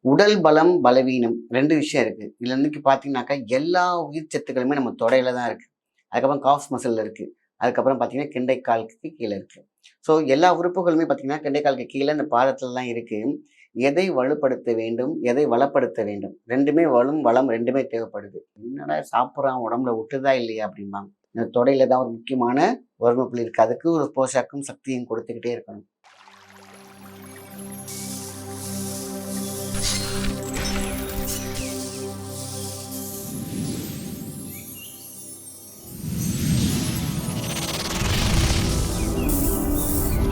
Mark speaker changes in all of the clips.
Speaker 1: உடல் பலம், பலவீனம் 2 விஷயம் இருக்கு. இதுல இன்னைக்கு பார்த்தீங்கன்னாக்கா, எல்லா உயிர் சத்துக்களுமே நம்ம தொடையில தான் இருக்கு. அதுக்கப்புறம் காஃப் மசில்ல இருக்கு. அதுக்கப்புறம் பார்த்தீங்கன்னா, கெண்டைக்காலுக்கு கீழ இருக்கு. ஸோ எல்லா உறுப்புகளுமே பார்த்தீங்கன்னா, கெண்டைக்காலுக்கு கீழ இந்த பாதத்துல தான் இருக்கு. எதை வலுப்படுத்த வேண்டும்? எதை வளப்படுத்த வேண்டும்? 2மே வலும், வளம் 2மே தேவைப்படுது. "என்னடா சாப்பிடுறான் உடம்புல ஒட்டுதா இல்லையா?" அப்படிம்பாங்க. இந்த தொடையில தான் ஒரு முக்கியமான வர்ம புள்ளி இருக்கு. அதுக்கு ஒரு போஷாக்கும், சக்தியும் கொடுத்துக்கிட்டே இருக்கணும்.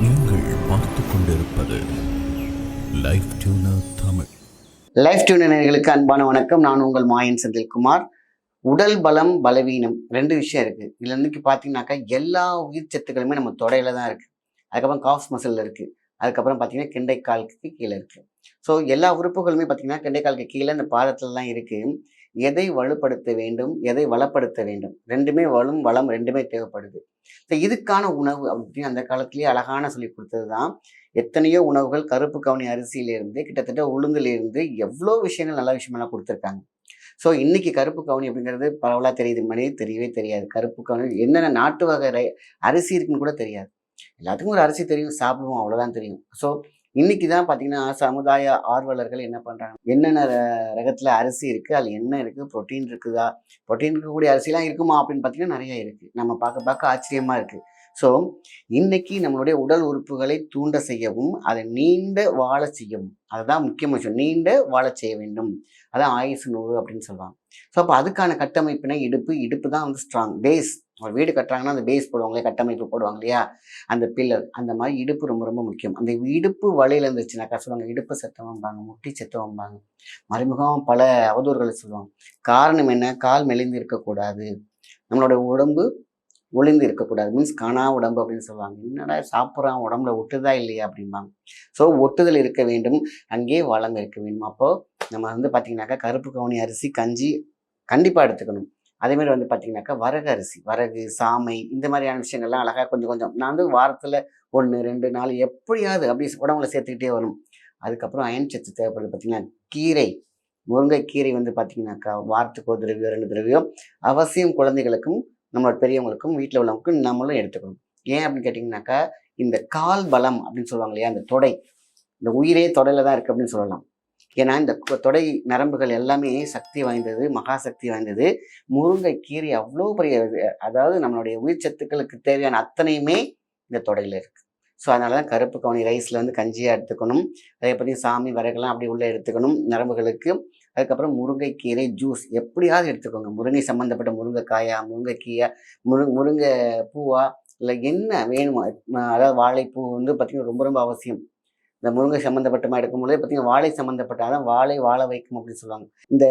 Speaker 2: நீங்கள் பார்த்துக் கொண்டிருப்பது life tuner Tamil.
Speaker 1: Life tuner நேயர்களுக்கு அன்பான வணக்கம். நான் உங்கள் மாயன் செந்தில்குமார். உடல் பலம், பலவீனம் 2 விஷயம் இருக்கு. இதுல இன்னைக்கு பார்த்தீங்கன்னாக்கா, எல்லா உயிர் சத்துக்களுமே நம்ம தொடையில தான் இருக்கு. அதுக்கப்புறம் காஃப் மசில்ல இருக்கு. அதுக்கப்புறம் பார்த்தீங்கன்னா, கெண்டைக்காலுக்கு கீழ இருக்கு. ஸோ எல்லா உறுப்புகளுமே பார்த்தீங்கன்னா, கெண்டைக்காலுக்கு கீழ இந்த பாதத்துல தான் இருக்கு. எதை வலுப்படுத்த வேண்டும்? எதை வளப்படுத்த வேண்டும்? 2மே வலும், வளம் 2மே தேவைப்படுது. ஸோ இதுக்கான உணவு அப்படின்னு அந்த காலத்திலேயே அழகான சொல்லிக் குடுத்தது தான். எத்தனையோ உணவுகள் கருப்பு கவுனி அரிசியிலிருந்து, கிட்டத்தட்ட உளுந்துலேருந்து எவ்வளோ விஷயங்கள் நல்ல விஷயமெல்லாம் குடுத்துருக்காங்க. ஸோ இன்னைக்கு கருப்பு கவுனி அப்படிங்கிறது பரவலா தெரியுது. முன்னாடியே தெரியவே தெரியாது. கருப்பு கவுனி என்னென்ன நாட்டு வகை அரிசி இருக்குன்னு கூட தெரியாது. எல்லாத்துக்கும் ஒரு அரிசி தெரியும், சாப்பிடுவோம் அவ்வளோதான் தெரியும். ஸோ இன்னைக்கு தான் பார்த்தீங்கன்னா, சமுதாய ஆர்வலர்கள் என்ன பண்றாங்க, என்னென்ன ரகத்துல அரிசி இருக்கு, அதுல என்ன இருக்கு, புரோட்டீன் இருக்குதா, புரோட்டீன் இருக்கக்கூடிய அரிசிலாம் இருக்குமா அப்படின்னு பார்த்தீங்கன்னா நெறைய இருக்கு. நம்ம பார்க்க பார்க்க ஆச்சரியமா இருக்கு. ஸோ இன்னைக்கு நம்மளுடைய உடல் உறுப்புகளை தூண்ட செய்யவும், அதை நீண்ட வாழச் செய்யவும், அதுதான் முக்கியமான விஷயம். நீண்ட வாழச் செய்ய வேண்டும். அதான் ஆயுசு 100 அப்படின்னு சொல்லுவாங்க. ஸோ அப்ப அதுக்கான கட்டமைப்பினை இடுப்பு, இடுப்பு தான் வந்து ஸ்ட்ராங். பேஸ் ஒரு வீடு கட்டுறாங்கன்னா, அந்த பேஸ் போடுவாங்க இல்லையா? கட்டமைப்பு போடுவாங்க இல்லையா? அந்த பில்லர். அந்த மாரி இடுப்பு ரொம்ப ரொம்ப முக்கியம். அந்த இடுப்பு வலியில இருந்துச்சுனாக்கா சொல்லுவாங்க, இடுப்பு செத்தவம்பாங்க, முட்டி செத்தவம்பாங்க. மறைமுகமா பல அவதூறுகள சொல்லுவாங்க. காரணம் என்ன? கால் மெலிந்து இருக்கக்கூடாது. நம்மளோட உடம்பு ஒளிந்து இருக்கக்கூடாது. மீன்ஸ் காணா உடம்பு அப்படின்னு சொல்லுவாங்க. என்னடா சாப்பிடுறான் உடம்புல ஒட்டுதா இல்லையா? அப்படிம்பாங்க. ஸோ ஒட்டுதல் இருக்க வேண்டும். அங்கே வளம் இருக்க வேண்டும். அப்போ நம்ம வந்து பார்த்தீங்கன்னாக்கா, கருப்பு கவுனி அரிசி, கஞ்சி கண்டிப்பா எடுத்துக்கணும். அதேமாரி வந்து பார்த்தீங்கன்னாக்கா, வரகு அரிசி, வரகு, சாமை இந்த மாதிரியான விஷயங்கள்லாம் அழகா கொஞ்சம் கொஞ்சம் நான் வந்து வாரத்துல 1, 2, 4 எப்படியாவது அப்படி உடம்புல சேர்த்துக்கிட்டே வரும். அதுக்கப்புறம் அயன் சத்து தேவைப்படுது பார்த்தீங்களா? கீரை, முருங்கைக்கீரை வந்து பார்த்தீங்கன்னாக்கா, வாரத்துக்கு 1 தடவையோ, 2 தடவையோ அவசியம் குழந்தைகளுக்கும், நம்மளோட பெரியவங்களுக்கும், வீட்ல உள்ளவங்களுக்கும் நம்மளும் எடுத்துக்கணும். ஏன் அப்படின்னு கேட்டீங்கன்னாக்கா, இந்த கால் பலம் அப்படின்னு சொல்லுவாங்க இல்லையா? அந்த தொடை, இந்த உயிரே தொடையில தான் இருக்கு அப்படின்னு சொல்லலாம். ஏன்னா, இந்த தொடை நரம்புகள் எல்லாமே சக்தி வாய்ந்தது, மகா சக்தி வாய்ந்தது. முருங்கைக்கீரை அவ்வளோ பெரிய அதாவது நம்மளுடைய உயிர் சத்துக்களுக்கு தேவையான அத்தனையுமே இந்த தொடையில இருக்கு. ஸோ அதனால தான் கருப்பு கவுனி ரைஸ்ல வந்து கஞ்சியா எடுத்துக்கணும். அதே பத்தி சாமி, வரகெல்லாம் அப்படி உள்ள எடுத்துக்கணும் நரம்புகளுக்கு. அதுக்கப்புறம் முருங்கைக்கீரை ஜூஸ் எப்படியாவது எடுத்துக்கோங்க. முருங்கை சம்மந்தப்பட்ட முருங்கைக்காயா, முருங்கைக்கீயா, முருங்கை பூவா, இல்ல என்ன வேணுமோ அதாவது வாழைப்பூ வந்து பார்த்தீங்கன்னா ரொம்ப ரொம்ப அவசியம். இந்த முருங்கை சம்மந்தப்பட்டமா எடுக்கும்பொழுது பார்த்தீங்கன்னா, வாழை சம்மந்தப்பட்ட அதான் வாழை வாழ வைக்கும் அப்படின்னு சொல்லுவாங்க. இந்த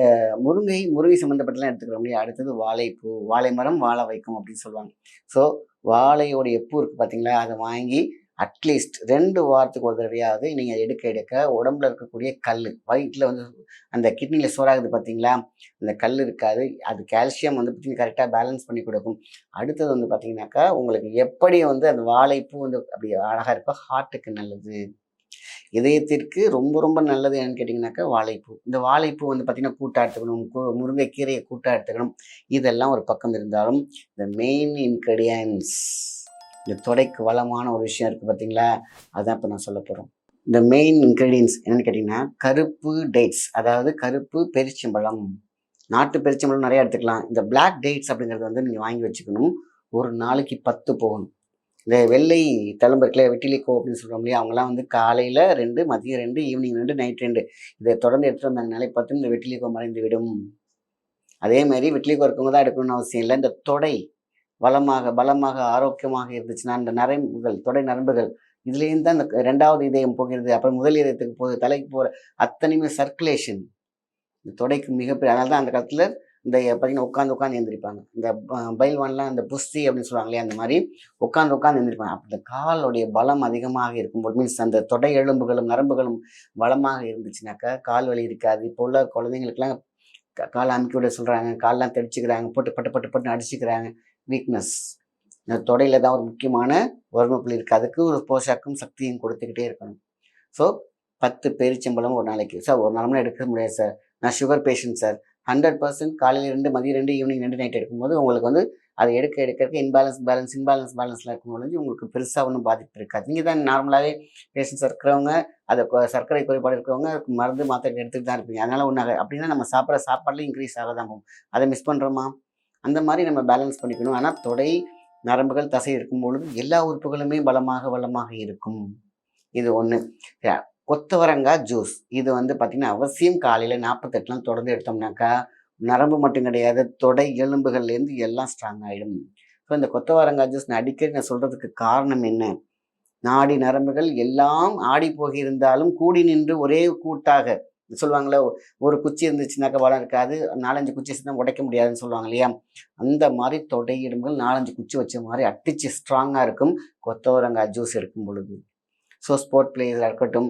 Speaker 1: முருங்கை சம்மந்தப்பட்டலாம் எடுத்துக்கிறோம் இல்லையா? அடுத்தது வாழைப்பூ, வாழை மரம் வாழ வைக்கும் அப்படின்னு சொல்லுவாங்க. ஸோ வாழையோடைய பூ இருக்கு பார்த்தீங்களா? அத வாங்கி அட்லீஸ்ட் 2 வாரத்துக்கு ஒரு தடவையாவது நீங்க எடுக்க எடுக்க உடம்புல இருக்கக்கூடிய கல்லு, வயித்துல வந்து அந்த கிட்னில ஸ்டோர் ஆகுது பார்த்தீங்களா? அந்த கல் இருக்காது. அது கால்சியம் வந்து பார்த்தீங்கன்னா கரெக்ட்டா பேலன்ஸ் பண்ணி கொடுக்கும். அடுத்தது வந்து பார்த்தீங்கன்னாக்கா, உங்களுக்கு எப்படி வந்து அந்த வாழைப்பூ வந்து அப்படி அழகா இருக்கோ, ஹார்ட்டுக்கு நல்லது. இதயத்திற்கு ரொம்ப ரொம்ப நல்லது என்னன்னு கேட்டிங்கனாக்கா வாழைப்பூ. இந்த வாழைப்பூ வந்து பார்த்தீங்கன்னா, கூட்டா எடுத்துக்கணும். முருங்கைக்கீரைய கூட்டா எடுத்துக்கணும். இதெல்லாம் ஒரு பக்கம் இருந்தாலும், இந்த மெயின் இன்கிரீடியன்ட்ஸ் இந்த தொடைக்கு வளமான ஒரு விஷயம் இருக்கு பார்த்தீங்களா? அதான் இப்ப நான் சொல்லப் போறோம். இந்த மெயின் இன்கிரீடியன்ட்ஸ் என்னன்னு கேட்டீங்கன்னா, கருப்பு டேட்ஸ் அதாவது கருப்பு பெரிச்சம்பழம். நாட்டு பெரிச்சம்பழம் நெறைய எடுத்துக்கலாம். இந்த பிளாக் டேட்ஸ் அப்படிங்கிறது வந்து நீங்க வாங்கி வச்சுக்கணும். ஒரு நாளைக்கு 10 போகணும். இந்த வெள்ளை தழும்பு இருக்குல்ல, வெட்டிலிக்கோ அப்படின்னு சொல்றோம் இல்லையா? அவங்கலாம் வந்து காலையில 2, மதியம் 2, ஈவினிங் 2, நைட் 2 இத தொடர்ந்து எடுத்துட்டு வந்தாங்கனாலே பார்த்தீங்கன்னா, இந்த வெட்டிலிக்கோ மறைந்துவிடும். அதே மாரி வெட்டிலிக்கோ இருக்கவங்க தான் எடுக்கணும்னு அவசியம் இல்ல. இந்த தொடை வளமாக, பலமாக, ஆரோக்கியமாக இருந்துச்சுன்னா, அந்த நரம்புகள், தொடை நரம்புகள் இதுலேருந்து தான் இந்த 2வது இதயம் போகிறது. அப்புறம் முதல் இதயத்துக்கு போகுது, தலைக்கு போற அத்தனையுமே சர்க்குலேஷன். இந்த தொடைக்கு மிகப்பெரிய அதனால தான் அந்த காலத்துல இந்த பார்த்தீங்கன்னா, உட்காந்து உட்காந்து எந்திரிப்பாங்க. இந்த பயில்வான்லாம் இந்த புஸ்தி அப்படின்னு சொல்லுவாங்க இல்லையா? அந்த மாரி உட்காந்து உட்காந்து எந்திரிப்பாங்க. அப்ப இந்த காலுடைய பலம் அதிகமாக இருக்கும்போது மீன்ஸ் அந்த தொடை எலும்புகளும், நரம்புகளும் பலமாக இருந்துச்சுனாக்கா, கால் வலி இருக்காது. இப்போ உள்ள குழந்தைங்களுக்கெல்லாம் கால அமுக்கி விட சொல்றாங்க. கால்லாம் தடிச்சுக்கிறாங்க. போட்டு பட்டு பட்டு பட்டுன்னு அடிச்சுக்கிறாங்க. வீக்னஸ். இந்த தொடையில தான் ஒரு முக்கியமான வர்ம புள்ளி இருக்கு. அதுக்கு ஒரு போஷாக்கும், சக்தியும் கொடுத்துக்கிட்டே இருக்கணும். ஸோ 10 பேரிச்சம்பழம் ஒரு நாளைக்கு. சார் ஒரு நாள் எடுக்க முடியாது சார், நான் சுகர் பேஷண்ட் சார். 100% காலையில் 2, மதியம் 2, ஈவினிங் 2 நைட் எடுக்கும்போது உங்களுக்கு வந்து அதை எடுக்க இன்பேலன்ஸ்ல இருக்கும்போது உங்களுக்கு பெருசாக ஒன்றும் பாதிப்பு இருக்காது. நீங்கள் தான் நார்மலாகவே பேஷண்ட்ஸ் இருக்கிறவங்க, அதை சர்க்கரை குறைபாடு இருக்கிறவங்க மருந்து மாத்திரை எடுத்துகிட்டு தான் இருப்பீங்க. அதனால ஒன்றாக அப்படின்னா நம்ம சாப்பிட்ற சாப்பாடுல இன்க்ரீஸ் ஆக தான் போகும். அதை மிஸ் பண்ணுறோமா? அந்த மாதிரி நம்ம பேலன்ஸ் பண்ணிக்கணும். ஆனால் தொடை நரம்புகள் தசை இருக்கும் பொழுது எல்லா உறுப்புகளுமே வளமாக இருக்கும். இது ஒன்று. கொத்தவரங்காய் ஜூஸ் இது வந்து பார்த்திங்கன்னா அவசியம் காலையில் 48 நாள் தொடர்ந்து எடுத்தோம்னாக்கா நரம்பு மட்டும் கிடையாது, தொடை எலும்புகள்லேருந்து எல்லாம் ஸ்ட்ராங் ஆகிடும். ஸோ இந்த கொத்தவரங்காய் ஜூஸ் நான் அடிக்கடி சொல்கிறதுக்கு காரணம் என்ன? நாடி நரம்புகள் எல்லாம் ஆடி போகியிருந்தாலும் கூடி நின்று ஒரே கூட்டாக சொல்லுவாங்களே, ஒரு குச்சி இருந்துச்சுனாக்கா பலம் இருக்காது, 4-5 குச்சி தான் உடைக்க முடியாதுன்னு சொல்லுவாங்க இல்லையா? அந்த மாதிரி தொடை எலும்புகள் 4-5 குச்சி வச்ச மாதிரி அட்டிச்சு ஸ்ட்ராங்காக இருக்கும் கொத்தவரங்காய் ஜூஸ் எடுக்கும் பொழுது. ஸோ ஸ்போர்ட் பிளேயராக இருக்கட்டும்,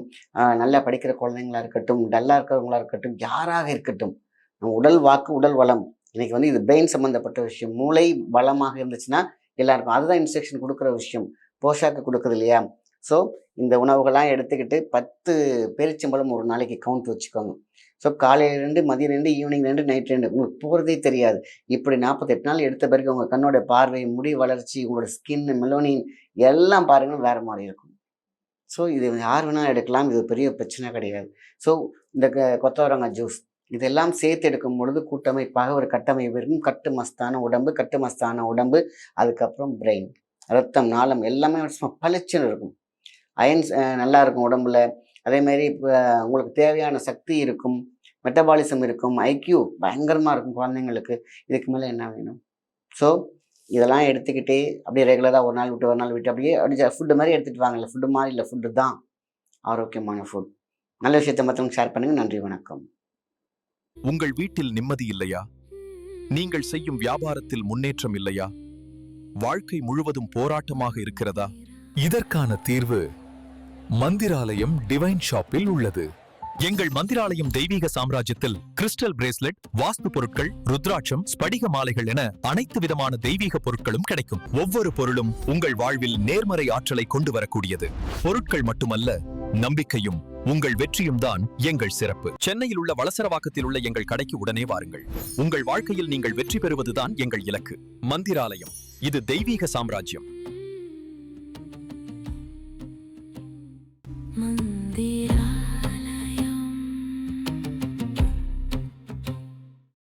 Speaker 1: நல்லா படிக்கிற குழந்தைங்களா இருக்கட்டும், டல்லாக இருக்கிறவங்களா இருக்கட்டும், யாராக இருக்கட்டும், உடல் வாக்கு உடல் வளம். இன்னைக்கு வந்து இது பிரெயின் சம்மந்தப்பட்ட விஷயம். மூளை வளமாக இருந்துச்சுன்னா எல்லாருக்கும் அதுதான் இன்ஸ்ட்ரக்ஷன் கொடுக்குற விஷயம், போஷாக்கு கொடுக்குது இல்லையா? ஸோ இந்த உணவுகள்லாம் எடுத்துக்கிட்டு 10 பேரிச்சம்பழம் ஒரு நாளைக்கு கவுண்ட் வச்சுக்கோங்க. ஸோ காலையில் 2, மதியம் 2, ஈவினிங் 2, நைட் 2 உங்களுக்கு போகிறதே தெரியாது. இப்படி 48 நாள் எடுத்த பிறகு உங்கள் கண்ணோட பார்வை, முடி வளர்ச்சி, உங்களோட ஸ்கின், மெலோனின் எல்லாம் பாருங்கள் வேறு மாதிரி இருக்கும். ஸோ இது யார் வேணாலும் எடுக்கலாம், இது பெரிய பிரச்சனை கிடையாது. ஸோ இந்த கொத்தவரங்காய் ஜூஸ் இதெல்லாம் சேர்த்து எடுக்கும் பொழுது கூட்டமைப்பாக ஒரு கட்டமைப்பு இருக்கும். கட்டு மஸ்தான உடம்பு, அதுக்கப்புறம் பிரெயின், ரத்தம், நாளம் எல்லாமே பளிச்சுன்னு இருக்கும். அயன்ஸ் நல்லா இருக்கும் உடம்புல. அதேமாரி இப்போ உங்களுக்கு தேவையான சக்தி இருக்கும், மெட்டபாலிசம் இருக்கும், ஐக்யூ பயங்கரமாக இருக்கும் குழந்தைங்களுக்கு. இதுக்கு மேலே என்ன வேணும்? ஸோ இதெல்லாம் எடுத்துக்கிட்டே அப்படியே ரெகுலராக ஒரு நாள் விட்டு அப்படியே ஃபுட்டு மாதிரி எடுத்துகிட்டு வாங்கல. ஃபுட்டு மாதிரி இல்லை, ஃபுட்டு தான் ஆரோக்கியமான ஃபுட். நல்ல விஷயத்தை மற்றவங்க ஷேர் பண்ணுங்கள். நன்றி, வணக்கம்.
Speaker 3: உங்கள் வீட்டில் நிம்மதி இல்லையா? நீங்கள் செய்யும் வியாபாரத்தில் முன்னேற்றம் இல்லையா? வாழ்க்கை முழுவதும் போராட்டமாக இருக்கிறதா? இதற்கான தீர்வு மந்திராலயம் டிவைன் ஷாப்பில் உள்ளது. எங்கள் மந்திராலயம் தெய்வீக சாம்ராஜ்யத்தில் கிறிஸ்டல் பிரேஸ்லெட், வாஸ்து பொருட்கள், ருத்ராட்சம், ஸ்படிக மாலைகள் என அனைத்து விதமான தெய்வீக பொருட்களும் கிடைக்கும். ஒவ்வொரு பொருளும் உங்கள் வாழ்வில் நேர்மறை ஆற்றலை கொண்டு வரக்கூடியது. பொருட்கள் மட்டுமல்ல, நம்பிக்கையும் உங்கள் வெற்றியும் தான் எங்கள் சிறப்பு. சென்னையில் உள்ள வளசரவாக்கத்தில் உள்ள எங்கள் கடைக்கு உடனே வாருங்கள். உங்கள் வாழ்க்கையில் நீங்கள் வெற்றி பெறுவதுதான் எங்கள் இலக்கு. மந்திராலயம், இது தெய்வீக சாம்ராஜ்யம்.